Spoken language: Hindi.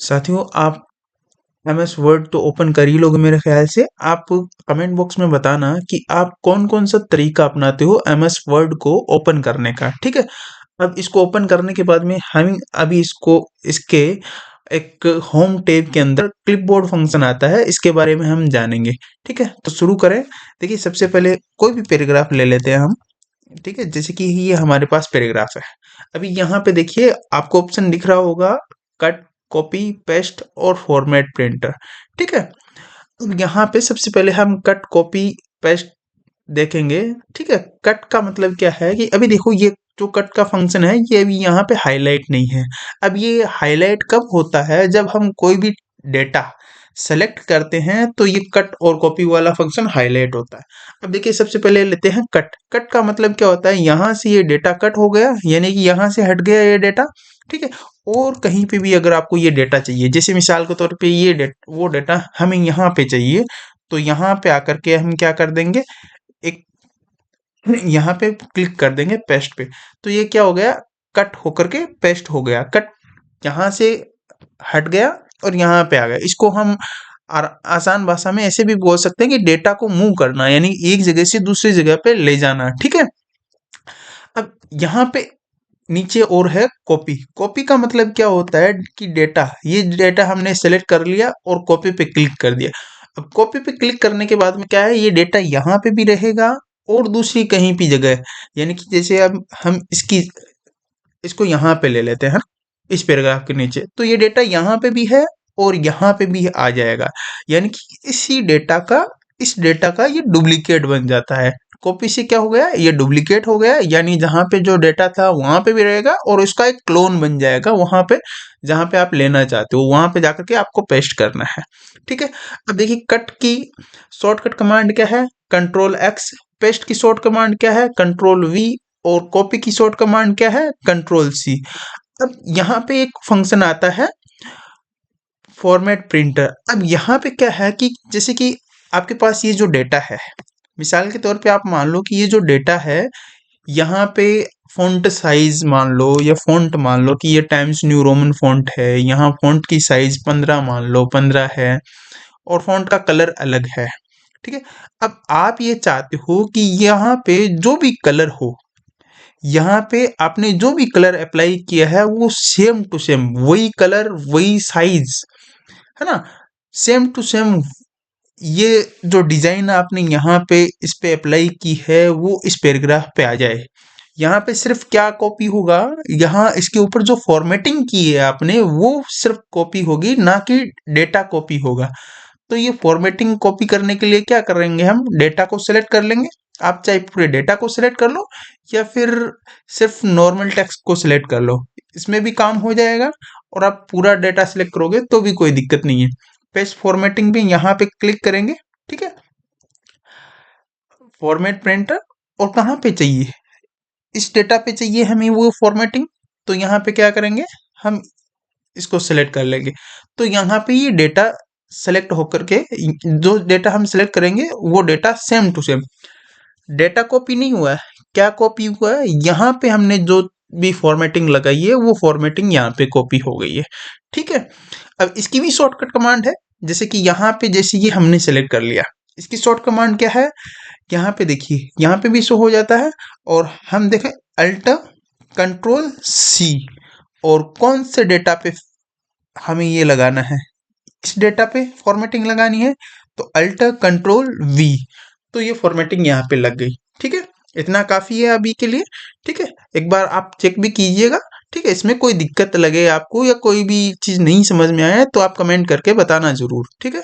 साथियों, आप एमएस वर्ड तो ओपन कर ही लोगे मेरे ख्याल से। आप कमेंट बॉक्स में बताना कि आप कौन कौन सा तरीका अपनाते हो एमएस वर्ड को ओपन करने का। ठीक है, अब इसको ओपन करने के बाद में हम अभी इसको इसके एक होम टैब के अंदर क्लिपबोर्ड फंक्शन आता है, इसके बारे में हम जानेंगे। ठीक है, तो शुरू करें। देखिए, सबसे पहले कोई भी पैराग्राफ ले लेते हैं हम। ठीक है, जैसे कि ये हमारे पास पैराग्राफ है। अभी यहाँ पे देखिए आपको ऑप्शन दिख रहा होगा, कट, कॉपी, पेस्ट और फॉर्मेट प्रिंटर। ठीक है, अब यहाँ पे सबसे पहले हम कट, कॉपी, पेस्ट देखेंगे। ठीक है, कट का मतलब क्या है कि अभी देखो ये जो कट का फंक्शन है ये अभी यहाँ पे हाईलाइट नहीं है। अब ये हाईलाइट कब होता है, जब हम कोई भी डेटा सेलेक्ट करते हैं तो ये कट और कॉपी वाला फंक्शन हाईलाइट होता है। अब देखिए सबसे पहले लेते हैं कट। कट का मतलब क्या होता है, यहाँ से ये डेटा कट हो गया, यानी कि यहाँ से हट गया ये डेटा। ठीक है, और कहीं पे भी अगर आपको ये डेटा चाहिए, जैसे मिसाल के तौर पे ये वो डेटा हमें यहाँ पे चाहिए, तो यहाँ पे आकर के हम क्या कर देंगे, एक यहाँ पे क्लिक कर देंगे पेस्ट पे। तो ये क्या हो गया, कट होकर के पेस्ट हो गया। कट यहाँ से हट गया और यहाँ पे आ गया। इसको हम आसान भाषा में ऐसे भी बोल सकते हैं कि डेटा को मूव करना, यानी एक जगह से दूसरी जगह पे ले जाना। ठीक है, अब यहाँ पे नीचे और है कॉपी। कॉपी का मतलब क्या होता है कि डेटा, ये डेटा हमने सेलेक्ट कर लिया और कॉपी पे क्लिक कर दिया। अब कॉपी पे क्लिक करने के बाद में क्या है, ये डेटा यहाँ पे भी रहेगा और दूसरी कहीं भी जगह, यानी कि जैसे अब हम इसको यहाँ पे ले लेते हैं, इस पैराग्राफ के नीचे, तो ये डेटा यहाँ पे भी है और यहाँ पे भी आ जाएगा, यानी कि इस डेटा का ये डुप्लीकेट बन जाता है। कॉपी से क्या हो गया, ये डुप्लीकेट हो गया, यानी जहाँ पे जो डेटा था वहां पे भी रहेगा और उसका एक क्लोन बन जाएगा वहां पे जहाँ पे आप लेना चाहते हो, वहां पे जाकर के आपको पेस्ट करना है। ठीक है, अब देखिए कट की शॉर्टकट कमांड क्या है, कंट्रोल एक्स। पेस्ट की शॉर्ट कमांड क्या है, कंट्रोल वी। और कॉपी की शॉर्ट कमांड क्या है, कंट्रोल सी। अब यहाँ पे एक फंक्शन आता है फॉर्मेट प्रिंटर। अब यहाँ पे क्या है कि जैसे कि आपके पास ये जो डेटा है, मिसाल के तौर पे आप मान लो कि ये जो डेटा है, यहाँ पे फ़ॉन्ट साइज मान लो या फ़ॉन्ट मान लो कि ये टाइम्स न्यू रोमन फ़ॉन्ट है, यहाँ फ़ॉन्ट की साइज 15 मान लो 15 है और फ़ॉन्ट का कलर अलग है। ठीक है, अब आप ये चाहते हो कि यहाँ पे जो भी कलर हो, यहाँ पे आपने जो भी कलर अप्लाई किया है वो सेम टू सेम वही कलर वही साइज, है ना, सेम टू सेम ये जो डिजाइन आपने यहाँ पे इस पे अप्लाई की है वो इस पैराग्राफ पे आ जाए। यहाँ पे सिर्फ क्या कॉपी होगा, यहाँ इसके ऊपर जो फॉर्मेटिंग की है आपने वो सिर्फ कॉपी होगी, ना कि डेटा कॉपी होगा। तो ये फॉर्मेटिंग कॉपी करने के लिए क्या करेंगे, हम डेटा को सिलेक्ट कर लेंगे। आप चाहे पूरे डेटा को सिलेक्ट कर लो या फिर सिर्फ नॉर्मल टेक्स्ट को सिलेक्ट कर लो, इसमें भी काम हो जाएगा। और आप पूरा डेटा सिलेक्ट करोगे तो भी कोई दिक्कत नहीं है। पेस्ट फॉर्मेटिंग भी यहाँ पे क्लिक करेंगे। ठीक है, फॉर्मेट प्रिंटर, और कहाँ पे चाहिए, इस डेटा पे चाहिए हमें वो फॉर्मेटिंग, तो यहाँ पे क्या करेंगे, हम इसको सेलेक्ट कर लेंगे। तो यहाँ पे ये डेटा सेलेक्ट होकर के जो डेटा हम सेलेक्ट करेंगे वो data same to same, data copy नहीं हुआ है। क्या कॉपी हुआ है, यहाँ पे हमने जो भी फॉर्मेटिंग लगाई है वो फॉर्मेटिंग यहाँ पे कॉपी हो गई है। ठीक है, अब इसकी भी शॉर्टकट कमांड है, जैसे कि यहाँ पे जैसे ये हमने सेलेक्ट कर लिया, इसकी शॉर्ट कमांड क्या है, यहाँ पे देखिए यहाँ पे भी शो हो जाता है। और हम देखें अल्ट कंट्रोल सी, और कौन से डेटा पे हमें ये लगाना है, इस डेटा पे फॉर्मेटिंग लगानी है, तो अल्ट कंट्रोल वी, तो ये फॉर्मेटिंग यहाँ पे लग गई। ठीक है, इतना काफी है अभी के लिए। ठीक है, एक बार आप चेक भी कीजिएगा। ठीक है, इसमें कोई दिक्कत लगे आपको या कोई भी चीज नहीं समझ में आया तो आप कमेंट करके बताना जरूर। ठीक है।